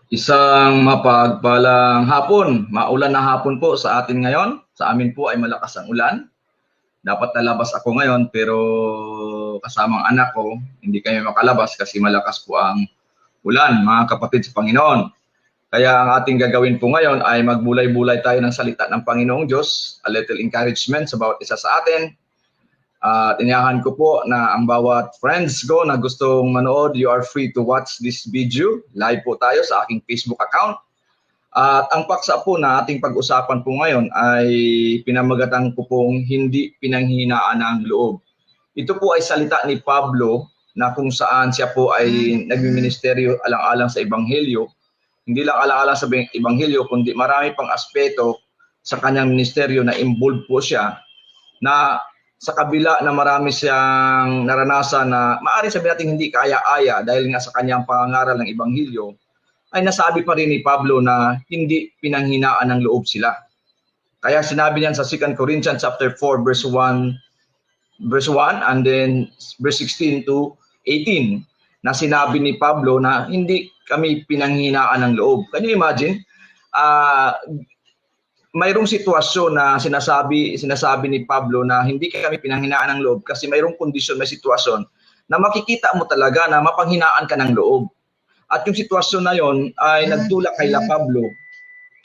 Isang mapagpalang hapon, maulan na hapon po sa atin ngayon. Sa amin po ay malakas ang ulan. Dapat nalabas ako ngayon pero kasamang anak ko, hindi kami makalabas kasi malakas po ang ulan, mga kapatid sa Panginoon. Kaya ang ating gagawin po ngayon ay magbulay-bulay tayo ng salita ng Panginoong Diyos, a little encouragement sa bawat isa sa atin. Tinyahan ko po na ang bawat friends ko na gustong manood, you are free to watch this video. Live po tayo sa aking Facebook account. At ang paksa po na ating pag-usapan po ngayon ay pinamagatan ko pong hindi pinanghihinaan ng loob. Ito po ay salita ni Pablo na kung saan siya po ay nagmiministeryo alang-alang sa Ebanghelyo. Hindi lang alang-alang sa Ebanghelyo, kundi marami pang aspeto sa kanyang ministeryo na involved po siya na sa kabila na marami siyang naranasan na maaari sabihin natin hindi kaya-aya dahil nga sa kanyang pangangaral ng Ebanghelyo, ay nasabi pa rin ni Pablo na hindi pinanghinaan ng loob sila. Kaya sinabi niyan sa 2 Corinthians chapter 4 verse 1 and then verse 16 to 18 na sinabi ni Pablo na hindi kami pinanghinaan ng loob. Can you imagine? Mayroong sitwasyon na sinasabi ni Pablo na hindi kami pinanghinaan ng loob kasi mayroong kondisyon, may sitwasyon na makikita mo talaga na mapanghinaan ka ng loob. At yung sitwasyon na yon ay nagtulak kay Pablo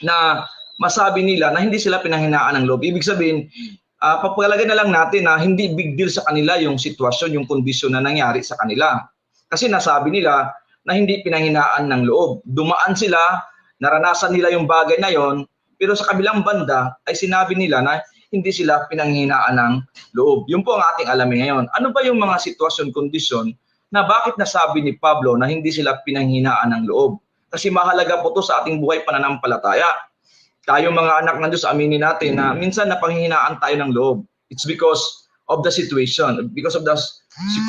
na masabi nila na hindi sila pinanghinaan ng loob. Ibig sabihin, papalagay na lang natin na hindi big deal sa kanila yung sitwasyon, yung kondisyon na nangyari sa kanila. Kasi nasabi nila na hindi pinanghinaan ng loob. Dumaan sila, naranasan nila yung bagay na yon, pero sa kabilang banda ay sinabi nila na hindi sila pinanghinaan ng loob. Yun po ang ating alamin ngayon. Ano ba yung mga sitwasyon, kondisyon na bakit nasabi ni Pablo na hindi sila pinanghinaan ng loob? Kasi mahalaga po to sa ating buhay pananampalataya. Tayo mga anak ng Diyos, aminin natin na minsan napanghinaan tayo ng loob. It's because of the situation, because of the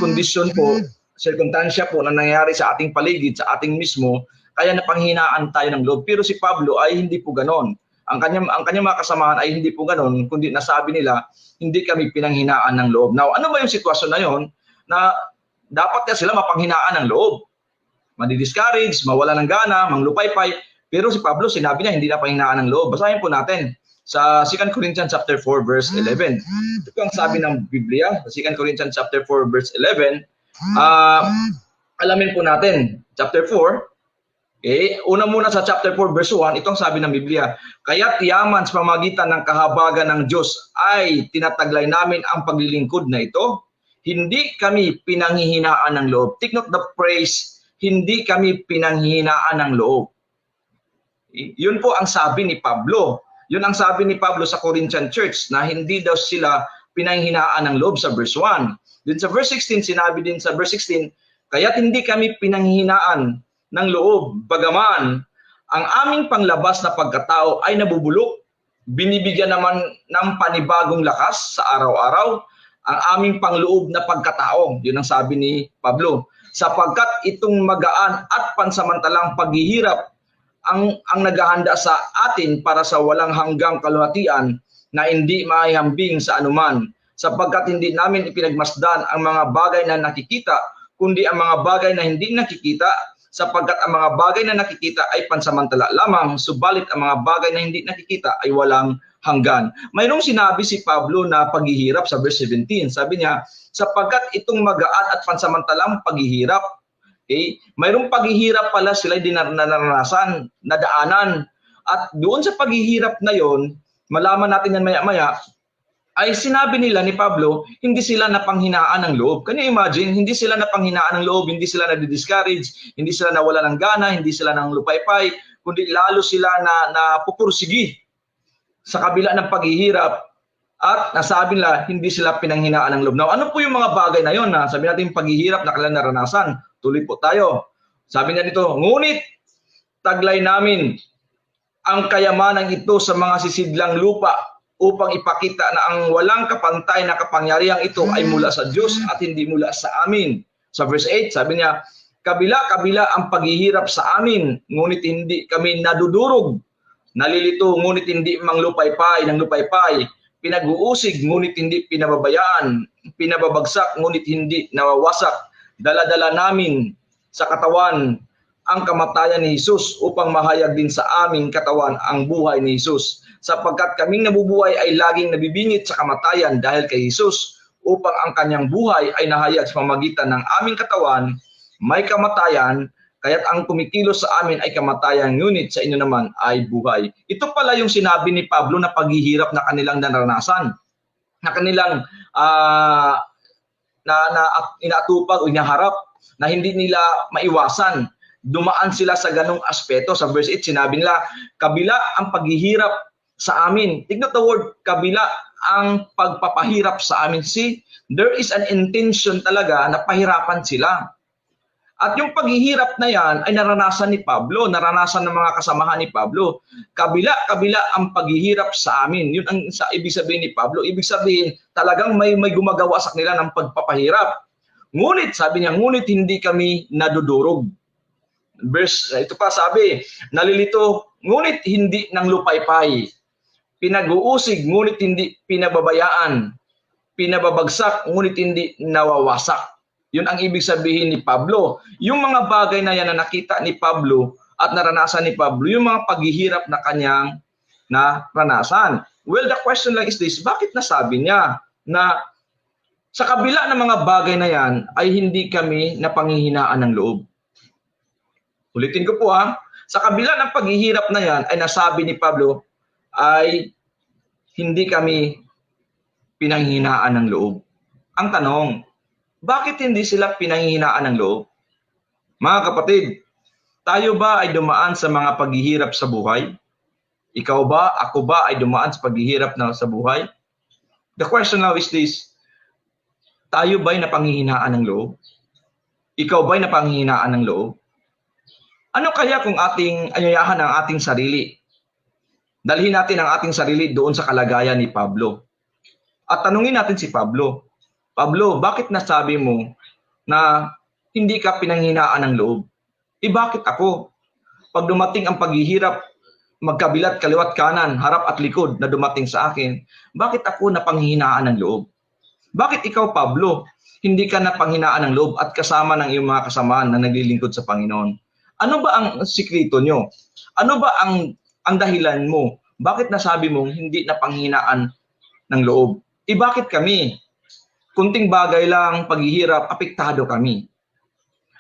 condition po, circumstansya po na nangyayari sa ating paligid, sa ating mismo, kaya napanghinaan tayo ng loob. Pero si Pablo ay hindi po ganon. Ang kanyang mga kasamahan ay hindi po ganon, kundi nasabi nila, hindi kami pinanghinaan ng loob. Now, ano ba yung sitwasyon na yon na dapat sila mapanghinaan ng loob? Madi-discourage, mawala ng gana, manglupaypay. Pero si Pablo, sinabi niya, hindi na panghinaan ng loob. Basahin po natin sa 2 Corinthians chapter 4 verse 11. Ito ang sabi ng Biblia, sa 2 Corinthians chapter 4 verse 11. Alamin po natin, chapter 4, una muna sa chapter 4 verse 1, itong sabi ng Biblia, kaya't yaman sa pamagitan ng kahabagan ng Diyos ay tinataglay namin ang paglilingkod na ito. Hindi kami pinanghihinaan ng loob. Take note the phrase, hindi kami pinanghihinaan ng loob. Yun po ang sabi ni Pablo. Yun ang sabi ni Pablo sa Corinthian Church na hindi daw sila pinanghihinaan ng loob sa verse 1. Din sa verse 16, sinabi din sa verse 16, kaya't hindi kami pinanghihinaan ng loob, bagaman ang aming panglabas na pagkatao ay nabubulok, binibigyan naman ng panibagong lakas sa araw-araw ang aming pangloob na pagkatao. Yun ang sabi ni Pablo. Sapagkat itong magaan at pansamantalang paghihirap ang naghahanda sa atin para sa walang hanggang kaluwalhatian na hindi maihambing sa anuman. Sapagkat hindi namin ipinagmasdan ang mga bagay na nakikita, kundi ang mga bagay na hindi nakikita, sapagkat ang mga bagay na nakikita ay pansamantala lamang, subalit ang mga bagay na hindi nakikita ay walang hanggan. Mayroong sinabi si Pablo na paghihirap sa verse 17. Sabi niya, sapagkat itong magaan at pansamantalang paghihirap, mayroong paghihirap pala sila dinaranasan, nadaanan. At doon sa paghihirap na yon, malaman natin yan maya-maya, ay sinabi nila ni Pablo, hindi sila napanghinaan ng loob. Can you imagine? Hindi sila napanghinaan ng loob, hindi sila nadi-discourage, hindi sila nawala ng gana, hindi sila nang lupaypay, kundi lalo sila na pupursigi sa kabila ng paghihirap. At nasabi nila, hindi sila pinanghinaan ng loob. Now, ano po yung mga bagay na yon na sabi natin paghihirap na kailan naranasan? Tuloy po tayo. Sabi niya dito, ngunit taglay namin ang kayamanang ito sa mga sisidlang lupa upang ipakita na ang walang kapantay na kapangyarihang ito ay mula sa Diyos at hindi mula sa amin. Sa verse 8, sabi niya, kabila-kabila ang paghihirap sa amin, ngunit hindi kami nadudurog. Nalilito, ngunit hindi manglupaypay ng lupaypay. Pinag-uusig, ngunit hindi pinababayaan. Pinababagsak, ngunit hindi nawawasak. Dala-dala namin sa katawan ang kamatayan ni Jesus upang mahayag din sa aming katawan ang buhay ni Jesus. Sapagkat kaming nabubuhay ay laging nabibingit sa kamatayan dahil kay Jesus, upang ang kanyang buhay ay nahayag sa pamamagitan ng aming katawan, may kamatayan, kaya't ang kumikilos sa amin ay kamatayan, ngunit sa inyo naman ay buhay. Ito pala yung sinabi ni Pablo na paghihirap na kanilang naranasan, na kanilang inaatupag o inaharap, na hindi nila maiwasan. Dumaan sila sa ganong aspeto. Sa verse 8, sinabi nila, kabila ang paghihirap sa amin. Take note the word, kabila ang pagpapahirap sa amin. See, there is an intention talaga na pahirapan sila. At yung paghihirap na yan ay naranasan ni Pablo, naranasan ng mga kasamahan ni Pablo. Kabila ang paghihirap sa amin. Yun ang ibig sabihin ni Pablo. Ibig sabihin, talagang may gumagawa sa kanila ng pagpapahirap. Ngunit, sabi niya, ngunit hindi kami nadudurog. Ito pa sabi, nalilito, ngunit hindi ng lupaypay. Pinag-uusig, ngunit hindi pinababayaan. Pinababagsak, ngunit hindi nawawasak. Yun ang ibig sabihin ni Pablo. Yung mga bagay na yan na nakita ni Pablo at naranasan ni Pablo, yung mga paghihirap na kanyang naranasan. Well, the question lang is this, bakit nasabi niya na sa kabila ng mga bagay na yan ay hindi kami napanghihinaan ng loob? Ulitin ko po sa kabila ng paghihirap na yan ay nasabi ni Pablo ay hindi kami pinanghihinaan ng loob. Ang tanong, bakit hindi sila pinanghihinaan ng loob? Mga kapatid, tayo ba ay dumaan sa mga paghihirap sa buhay? Ikaw ba, ako ba ay dumaan sa paghihirap sa buhay? The question now is this, tayo ba ay napanghihinaan ng loob? Ikaw ba ay napanghihinaan ng loob? Ano kaya kung ating anyayahan ang ating sarili? Dalhin natin ang ating sarili doon sa kalagayan ni Pablo. At tanungin natin si Pablo, Pablo, bakit nasabi mo na hindi ka pinanghinaan ng loob? Bakit ako? Pag dumating ang paghihirap, magkabilat, kaliwat, kanan, harap at likod na dumating sa akin, bakit ako napanghinaan ng loob? Bakit ikaw, Pablo, hindi ka napanghinaan ng loob at kasama ng iyong mga kasamaan na naglilingkod sa Panginoon? Ano ba ang sikreto nyo? Ano ba ang dahilan mo? Bakit nasabi mong hindi napanghinaan ng loob? Bakit kami? Kunting bagay lang, paghihirap, apektado kami.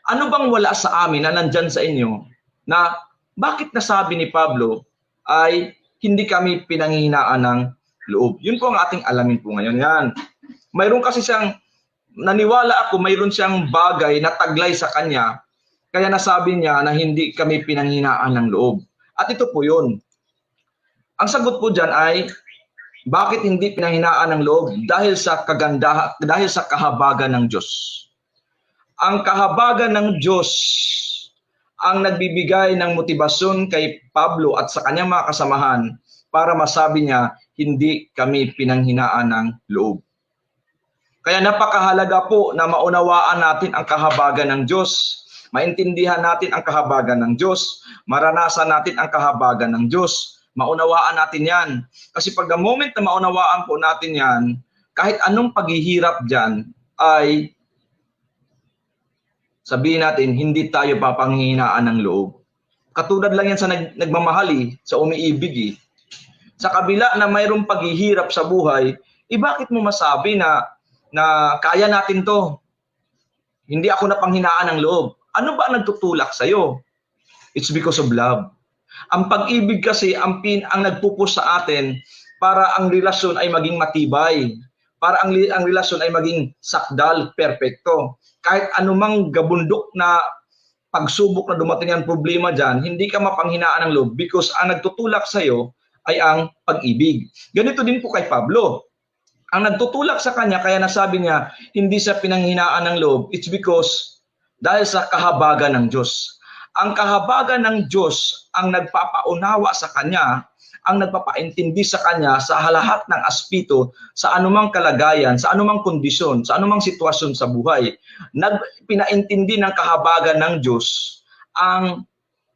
Ano bang wala sa amin na nandyan sa inyo na bakit nasabi ni Pablo ay hindi kami pinanghihinaan ng loob? Yun po ang ating alamin po ngayon. Yan. Mayroon kasi siyang, naniwala ako, mayroon siyang bagay na taglay sa kanya, kaya nasabi niya na hindi kami pinanghinaan ng loob. At ito po yun. Ang sagot po dyan ay, bakit hindi pinanghinaan ng loob? Dahil sa kahabagan ng Diyos. Ang kahabagan ng Diyos ang nagbibigay ng motibasyon kay Pablo at sa kanyang mga kasamahan para masabi niya, hindi kami pinanghinaan ng loob. Kaya napakahalaga po na maunawaan natin ang kahabagan ng Diyos. Maintindihan natin ang kahabagan ng Diyos, maranasan natin ang kahabagan ng Diyos, maunawaan natin yan. Kasi pag the moment na maunawaan po natin yan, kahit anong paghihirap dyan, ay sabihin natin, hindi tayo papanghihinaan ng loob. Katulad lang yan sa nagmamahali, sa umiibig. Sa kabila na mayroong paghihirap sa buhay, bakit mo masabi na kaya natin to? Hindi ako napanghinaan ng loob. Ano ba ang nagtutulak sa'yo? It's because of love. Ang pag-ibig kasi ang nagpupush sa atin para ang relasyon ay maging matibay. Para ang relasyon ay maging sakdal, perpekto. Kahit anumang gabundok na pagsubok na dumating ang problema dyan, hindi ka mapanghinaan ng loob because ang nagtutulak sa'yo ay ang pag-ibig. Ganito din po kay Pablo. Ang nagtutulak sa kanya, kaya nasabi niya, hindi sa pinanghinaan ng loob, it's because dahil sa kahabagan ng Diyos. Ang kahabagan ng Diyos ang nagpapaunawa sa kanya, ang nagpapaintindi sa kanya sa lahat ng aspeto, sa anumang kalagayan, sa anumang kondisyon, sa anumang sitwasyon sa buhay. Pinaintindi ng kahabagan ng Diyos ang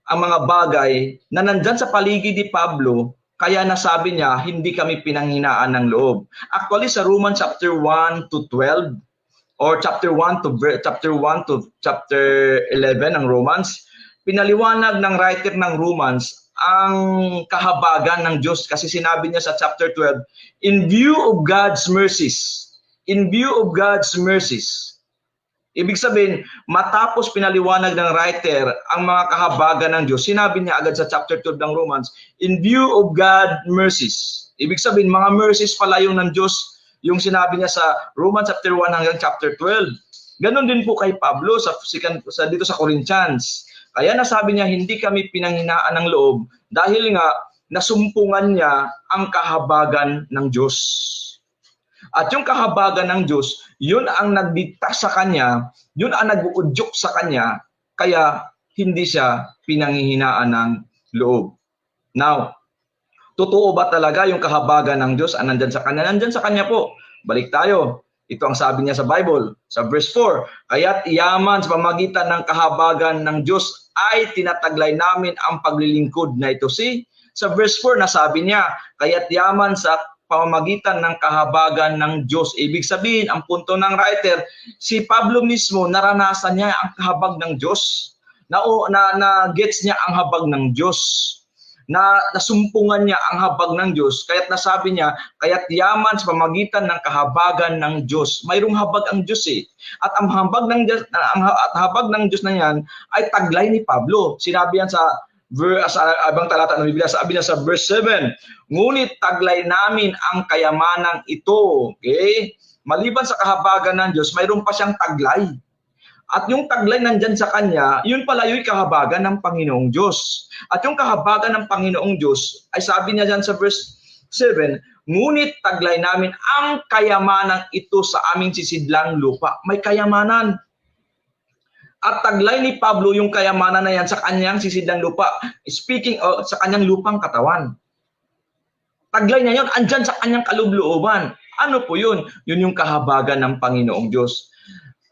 mga bagay na nandyan sa paligid ni Pablo, kaya nasabi niya, hindi kami pinanghinaan ng loob. Actually, sa Romans chapter 1 to 12, or chapter 1 to chapter 11 ng Romans, pinaliwanag ng writer ng Romans ang kahabagan ng Diyos kasi sinabi niya sa chapter 12, in view of God's mercies, in view of God's mercies. Ibig sabihin, matapos pinaliwanag ng writer ang mga kahabagan ng Diyos, sinabi niya agad sa chapter 12 ng Romans, in view of God's mercies. Ibig sabihin, mga mercies pala yung ng Diyos, yung sinabi niya sa Romans chapter 1 hanggang chapter 12. Ganon din po kay Pablo dito sa Corinthians. Kaya nasabi niya, hindi kami pinanghinaan ng loob dahil nga nasumpungan niya ang kahabagan ng Diyos. At yung kahabagan ng Diyos, yun ang nagdikta sa kanya, yun ang nag-uudyok sa kanya, kaya hindi siya pinanghihinaan ng loob. Now, totoo ba talaga yung kahabagan ng Diyos ang nandyan sa kanya? Nandyan sa kanya po. Balik tayo. Ito ang sabi niya sa Bible, sa verse 4. Kaya't yaman sa pamagitan ng kahabagan ng Diyos ay tinataglay namin ang paglilingkod na ito. See? Sa verse 4 nasabi niya, kaya't yaman sa pamamagitan ng kahabagan ng Diyos. Ibig sabihin, ang punto ng writer, si Pablo mismo, naranasan niya ang kahabag ng Diyos. Na-gets niya ang habag ng Diyos. Nasumpungan niya ang habag ng Diyos. Kaya't nasabi niya, kaya't yaman sa pamamagitan ng kahabagan ng Diyos. Mayroong habag ang Diyos eh. At ang habag ng Diyos, na yan ay taglay ni Pablo. Sinabi yan sa abang talata ng Biblia, sabi niya sa verse 7, ngunit taglay namin ang kayamanang ito. Okay? Maliban sa kahabagan ng Diyos, mayroon pa siyang taglay. At yung taglay nandyan sa kanya, yun pala yung kahabagan ng Panginoong Diyos. At yung kahabagan ng Panginoong Diyos, ay sabi niya dyan sa verse 7, ngunit taglay namin ang kayamanang ito sa aming sisidlang lupa. May kayamanan. At taglay ni Pablo yung kayamanan na yan sa kanyang sisidlang lupa. Speaking of, sa kanyang lupang katawan. Taglay niya yun, andyan sa kanyang kalooban. Ano po yun? Yun yung kahabagan ng Panginoong Diyos.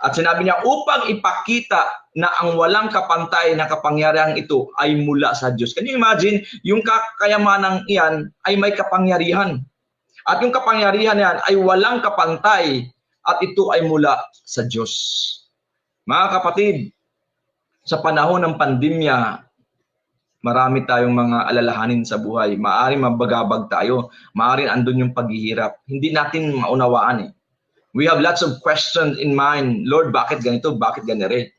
At sinabi niya, upang ipakita na ang walang kapantay na kapangyarihan ito ay mula sa Diyos. Can you imagine? Yung kayamanang iyan ay may kapangyarihan. At yung kapangyarihan yan ay walang kapantay at ito ay mula sa Diyos. Mga kapatid, sa panahon ng pandemya, marami tayong mga alalahanin sa buhay. Maaaring mabagabag tayo. Maaaring andun yung paghihirap. Hindi natin maunawaan eh. We have lots of questions in mind. Lord, bakit ganito? Bakit ganire?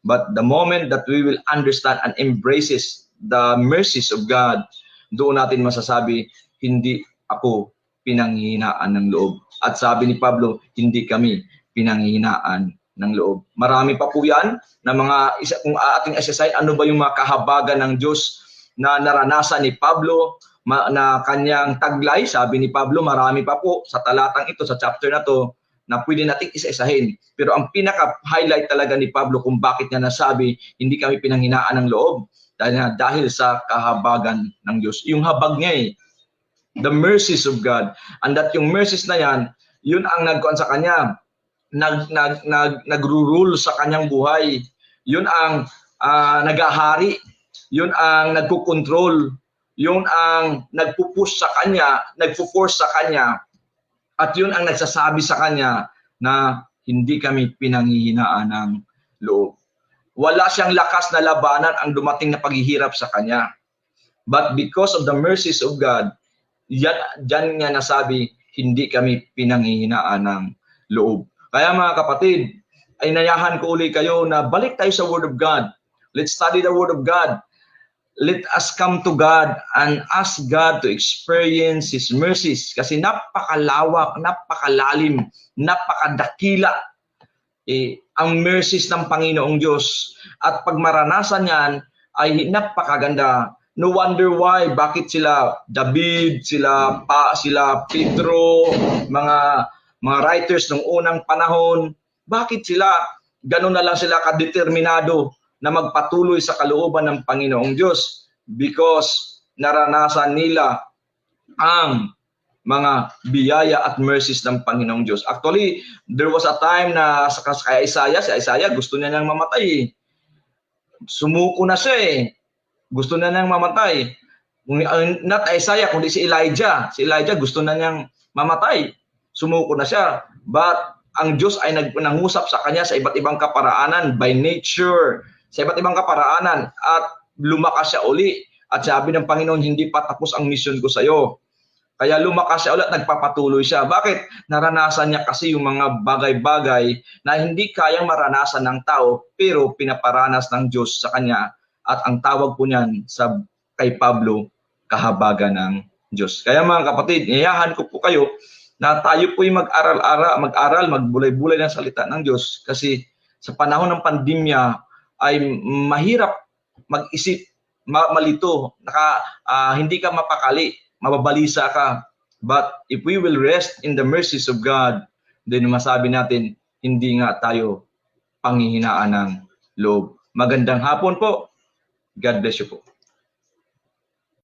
But the moment that we will understand and embraces the mercies of God, doon natin masasabi, hindi ako pinanghihinaan ng loob. At sabi ni Pablo, hindi kami pinanghihinaan ng loob. Marami pa po yan na kung ating assessay, ano ba yung mga kahabagan ng Diyos na naranasan ni Pablo, na kanyang taglay. Sabi ni Pablo, marami pa po sa talatang ito, sa chapter na to, na pwede nating isa-isahin. Pero ang pinaka-highlight talaga ni Pablo kung bakit niya nasabi, hindi kami pinanghinaan ng loob, dahil sa kahabagan ng Diyos. Yung habag niya eh, the mercies of God. And that yung mercies na yan, yun ang nagkuhan sa kanya, nagro-rule sa kanyang buhay. Yun ang nagahari. Yun ang nagko-control. Yun ang nagpupush sa kanya, nagpo-force sa kanya. At yun ang nagsasabi sa kanya na hindi kami pinanghihinaan ng loob. Wala siyang lakas na labanan ang dumating na paghihirap sa kanya. But because of the mercies of God, diyan niya nasabi, hindi kami pinanghihinaan ng loob. Kaya mga kapatid, ay nayahan ko uli kayo na balik tayo sa Word of God. Let's study the Word of God. Let us come to God and ask God to experience His mercies. Kasi napakalawak, napakalalim, napakadakila ang mercies ng Panginoong Diyos. At pag maranasan yan, ay napakaganda. No wonder why, bakit sila David, sila Pedro, mga writers ng unang panahon, bakit sila, gano'n na lang sila kadeterminado na magpatuloy sa kalooban ng Panginoong Diyos? Because naranasan nila ang mga biyaya at mercies ng Panginoong Diyos. Actually, there was a time na kay Isaiah, si Isaiah gusto niya nang mamatay. Sumuko na siya eh. Gusto na niyang mamatay. Not Isaiah, kundi si Elijah. Si Elijah gusto na niyang mamatay. Sumuko na siya. But ang Diyos ay nangusap sa kanya sa iba't ibang kaparaanan, by nature, sa iba't ibang kaparaanan at lumakas siya uli. At sabi ng Panginoon, hindi pa tapos ang misyon ko sa iyo. Kaya lumakas siya ulit, nagpapatuloy siya. Bakit? Naranasan niya kasi yung mga bagay-bagay na hindi kayang maranasan ng tao, pero pinaparanas ng Diyos sa kanya. At ang tawag po niyan kay Pablo, kahabagan ng Diyos. Kaya mga kapatid, iyayahan ko po kayo na tayo po'y mag-aral, magbulay-bulay ng salita ng Diyos. Kasi sa panahon ng pandemya ay mahirap mag-isip, malito, hindi ka mapakali, mababalisa ka. But if we will rest in the mercies of God, then masabi natin, hindi nga tayo panghihinaan ng loob. Magandang hapon po. God bless you po.